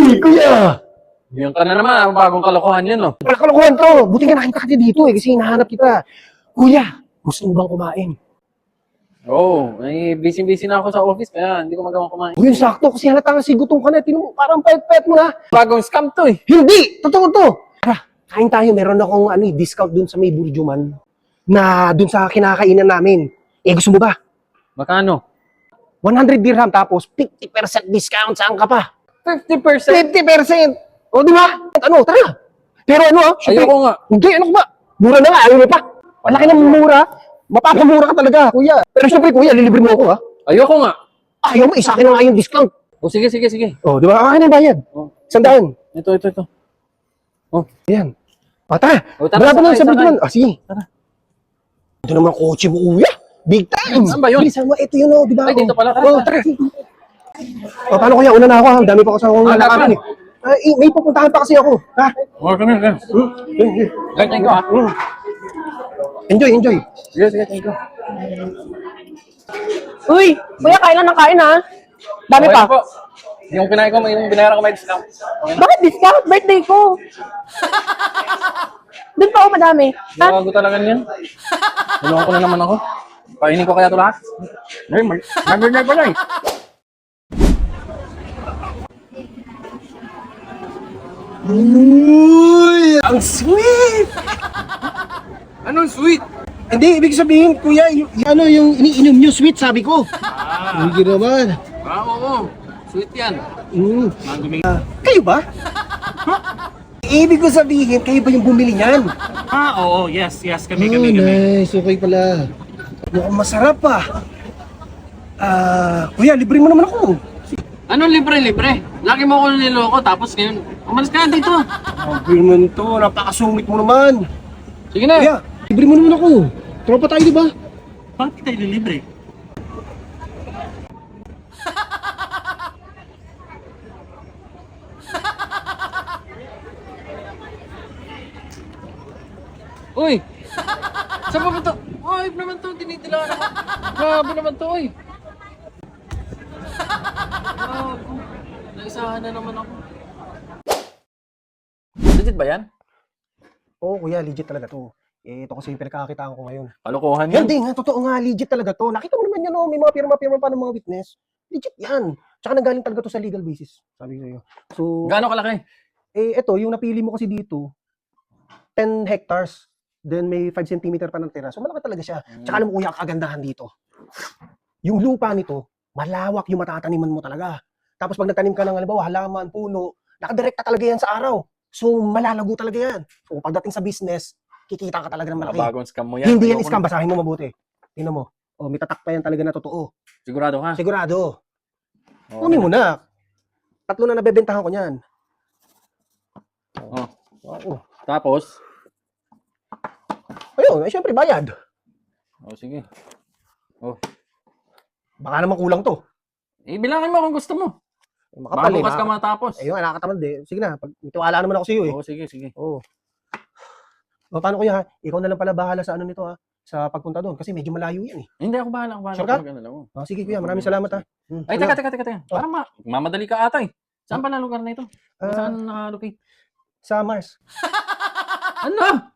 Kuya! Yan ka na naman, bagong kalokohan yan, no? Kalokohan to. Buti nga nakita kita dito kasi hinahanap kita. Kuya, gusto mo bang kumain? Oo, busy-busy na ako sa office, kaya hindi ko magawang kumain. Yun, sakto kasi halata nga sigutong ka na. Tinan mo, parang pet-pet mo na. Bagong scam to eh. Hindi! Totoo to! Tara, kain tayo. Meron akong discount dun sa may Burjuman na dun sa kinakainan namin. Gusto mo ba? Makano? 100 dirham tapos 50% discount. Saan ka pa? 50%? 50%! O, di ba? Ano, tara. Pero syempre, Ayoko nga. hindi, ano ka ba? Mura na nga, ayaw mo pa. Malaki ng mura. Mapapamura ka talaga, kuya. Pero syempre, kuya, lilibre mo ako, ha? Ayoko nga. Ayaw mo, isa akin na nga yung discount. O sige. O, di ba? Akin na bayad. Oh. 100. Ito. Ayan. O, tara. O, tara, Malapit na sakay, sa Burjuman. sakay. Sige. Tara. Ito naman ang kotse mo, kuya. Big time. Saan ba yun? Bilisan mo, ito yun, di ba? Ay, dito pala. Tara, O, tara. O, paano kuya? Una na ako, ha? Ang dami pa ako sa akong Ah, lalakarin, dapat. may pupuntahan pa kasi ako. Ha? O, kami. Thank you, ah. Enjoy. Sige, thank you. Uy, kuya, kain lang ng kain ha. Dami Okay pa. na po. Yung kinain ko, yung binayaran ko may discount. Okay na. Bakit discount? Birthday ko. Doon pa ako madami. Ha? Bago talaga niyan. Tulungan ko na naman ako. Kainin ko kaya ito lahat. Ay, mag-birthday pala eh. Uy, ang sweet! Anong sweet? Hindi, ibig sabihin, kuya, yung iniinom nyo sweet, sabi ko. Hindi naman. Oo. Sweet yan. Kayo ba? Ibig ko sabihin, kayo ba yung bumili niyan? Oo, yes, kami. Nice, okay pala. Mukhang masarap pa. Kuya, libre mo naman ako. Anong libre? Lagi mo ako niloko, tapos ngayon, umalis ka na dito. Libre naman to, napakasungit mo naman. Sige na. Kuya, libre mo naman ako. Tropa tayo, di ba? Bakit tayo libre? Uy! Saan pa ba ito? Ay, naman to, dinidilaan ako. Grabe naman to, uy. Grabe. Naisahan na naman ako. Legit ba yan? Oo, kuya, legit talaga to. Ito kasi yung pinagkakakitaan ko ngayon. Kalokohan yan. Hindi nga, totoo nga, legit talaga to. Nakita mo naman yan, may mga pirma-pirma pa ng mga witness. Legit yan. Tsaka nanggaling talaga to sa legal basis, sabi ko sa'yo. So, Gaano kalaki? ito, yung napili mo kasi dito, 10 hectares. Then may 5 centimeter pa ng tira. So malaki talaga siya. Tsaka alam mo kuya, kagandahan dito. Yung lupa nito, malawak yung matataniman mo talaga. Tapos pag nagtanim ka ng halimbawa, halaman, puno, nakadirekta talaga yan sa araw. So malalago talaga yan. So pagdating sa business, kikita ka talaga ng malaki. Bagong scam mo yan. Hindi yan Ayoko scam, na. basahin mo mabuti. Tingnan mo. Oh, may tatak pa yan talaga na totoo. Sigurado ka? Sigurado. Okay. Kunin mo na. 3 na nabebentahan ko niyan. Oh. Oo. Tapos? Ayun, syempre bayad. Oh, sige. Baka naman kulang to. Bilangin mo kung gusto mo. Makapal Baka bukas ka matapos. Ayun, nakakatamad eh. Sige na, tiwala naman ako sa iyo eh. Oo, sige. Oo. O, paano kuya ha? Ikaw na lang pala bahala sa ano nito ha? Sa pagpunta doon kasi medyo malayo yan eh. Hindi ako bahala. Sure ka? Talaga, alam mo. Sige kuya, maraming salamat ha. Ay, teka. Parang mamadali ka ata eh. Saan pala lugar na ito? Ah, Saan nakalocate? sa Mars. Ano?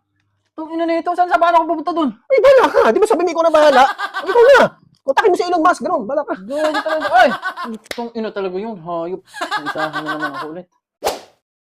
Itong ina na ito, saan ako pupunta doon? Ay, bahala ka. Di ba sabi mo ikaw na bahala? Ikaw na. Kontakin mo si Elon Musk, gano'n. Bahala ka. Gago talaga. Ay! Itong ina talaga yun. Hayop. Isahan na naman ako ulit.